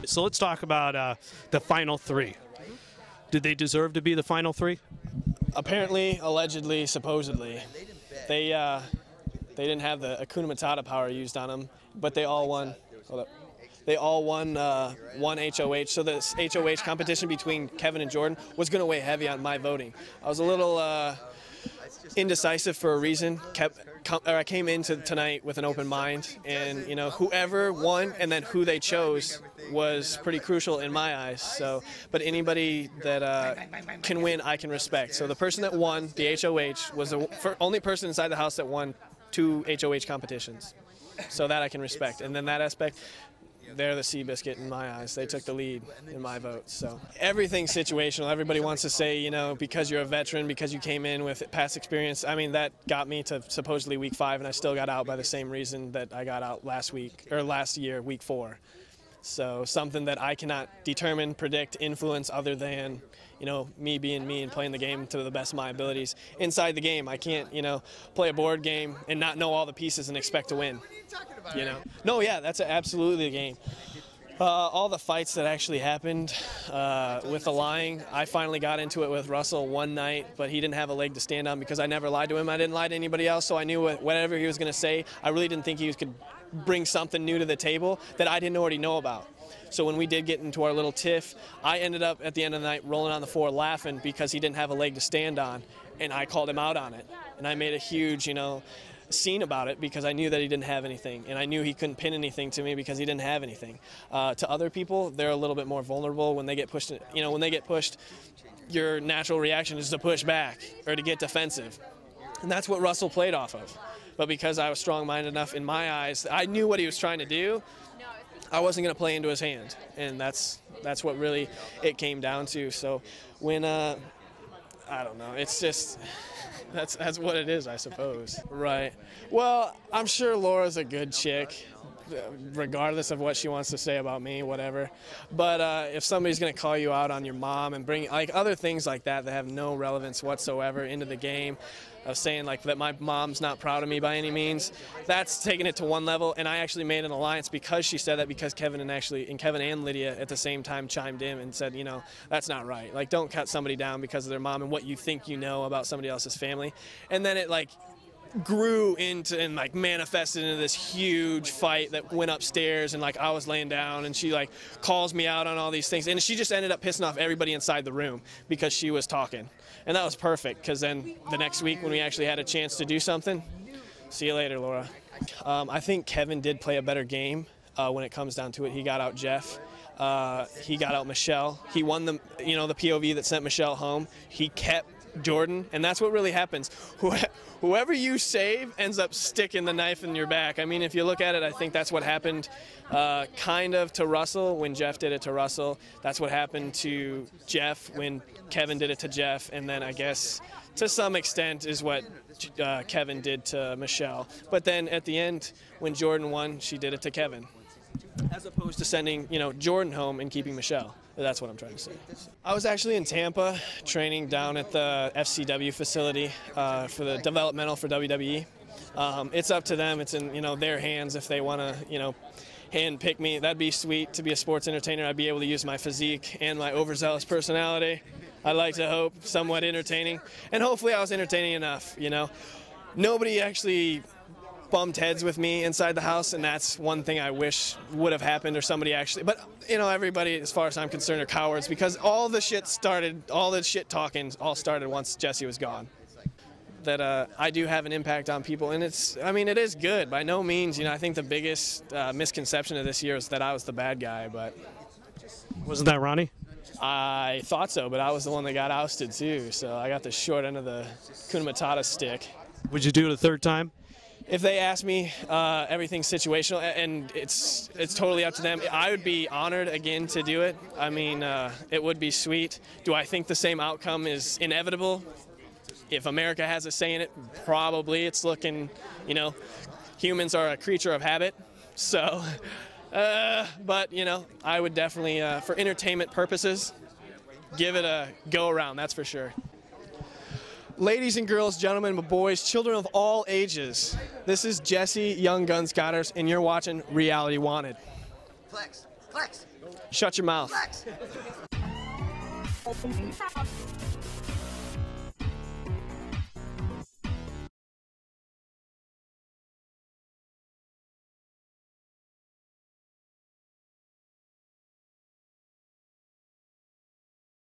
So let's talk about the final three. Did they deserve to be the final three? Apparently, allegedly, supposedly. They didn't have the Hakuna Matata power used on them, but they all won. Hold up. They all won one HOH. So this HOH competition between Kevin and Jordan was going to weigh heavy on my voting. I was a little indecisive for a reason. I came into tonight with an open mind, and you know, whoever won and then who they chose was pretty crucial in my eyes. So, but anybody that can win, I can respect. So the person that won the HOH was the only person inside the house that won 2 HOH competitions. So that I can respect. And then that aspect, they're the Seabiscuit in my eyes. They took the lead in my vote. So everything's situational. Everybody wants to say, you know, because you're a veteran, because you came in with past experience. I mean, that got me to supposedly week 5, and I still got out by the same reason that I got out last year, week 4. So something that I cannot determine, predict, influence other than, you know, me being me and playing the game to the best of my abilities. Inside the game, I can't, you know, play a board game and not know all the pieces and expect to win. You know? No, yeah, that's absolutely the game. All the fights that actually happened with the lying, I finally got into it with Russell one night, but he didn't have a leg to stand on because I never lied to him. I didn't lie to anybody else, so I knew whatever he was going to say, I really didn't think he could bring something new to the table that I didn't already know about. So when we did get into our little tiff, I ended up at the end of the night rolling on the floor laughing because he didn't have a leg to stand on, and I called him out on it. And I made a huge, you know, scene about it because I knew that he didn't have anything, and I knew he couldn't pin anything to me because he didn't have anything. To other people, they're a little bit more vulnerable when they get pushed. You know, when they get pushed, your natural reaction is to push back or to get defensive, and that's what Russell played off of. But because I was strong-minded enough in my eyes, I knew what he was trying to do. I wasn't going to play into his hand, and that's what really it came down to. So when I don't know, it's just that's what it is, I suppose. Right. Well, I'm sure Laura's a good chick, regardless of what she wants to say about me, whatever. But if somebody's going to call you out on your mom and bring like other things like that that have no relevance whatsoever into the game, of saying like that my mom's not proud of me by any means, that's taking it to one level. And I actually made an alliance because she said that, because Kevin and Lydia at the same time chimed in and said, you know, that's not right. Like, don't cut somebody down because of their mom and what you think you know about somebody else's family. And then it like grew into and like manifested into this huge fight that went upstairs, and like I was laying down and she like calls me out on all these things, and she just ended up pissing off everybody inside the room because she was talking. And that was perfect, because then the next week when we actually had a chance to do something, see you later, Laura. I think Kevin did play a better game when it comes down to it. He got out Jeff. He got out Michelle. He won the POV that sent Michelle home. He kept Jordan, and that's what really happens. Whoever you save ends up sticking the knife in your back. I mean, if you look at it, I think that's what happened kind of to Russell when Jeff did it to Russell. That's what happened to Jeff when Kevin did it to Jeff, and then I guess to some extent is what Kevin did to Michelle. But then at the end, when Jordan won, she did it to Kevin, as opposed to sending, you know, Jordan home and keeping Michelle. That's what I'm trying to say. I was actually in Tampa training down at the FCW facility for the developmental for WWE. It's up to them. It's in, you know, their hands if they want to, you know, hand pick me. That'd be sweet to be a sports entertainer. I'd be able to use my physique and my overzealous personality. I'd like to hope somewhat entertaining, and hopefully I was entertaining enough. You know, nobody actually bumped heads with me inside the house, and that's one thing I wish would have happened, or somebody actually, but you know, everybody as far as I'm concerned are cowards, because all the shit talking all started once Jessie was gone. That I do have an impact on people, and I mean, it is good by no means. You know, I think the biggest misconception of this year is that I was the bad guy, but wasn't that Ronnie? I thought so, but I was the one that got ousted too, so I got the short end of the Hakuna Matata stick. Would you do it a third time? If they ask me, everything's situational, and it's totally up to them. I would be honored again to do it. I mean, it would be sweet. Do I think the same outcome is inevitable? If America has a say in it, probably. It's looking, you know, humans are a creature of habit. So, but, you know, I would definitely, for entertainment purposes, give it a go around, that's for sure. Ladies and girls, gentlemen, boys, children of all ages, this is Jessie Godderz, and you're watching Reality Wanted. Flex, flex, Shut your mouth. flex.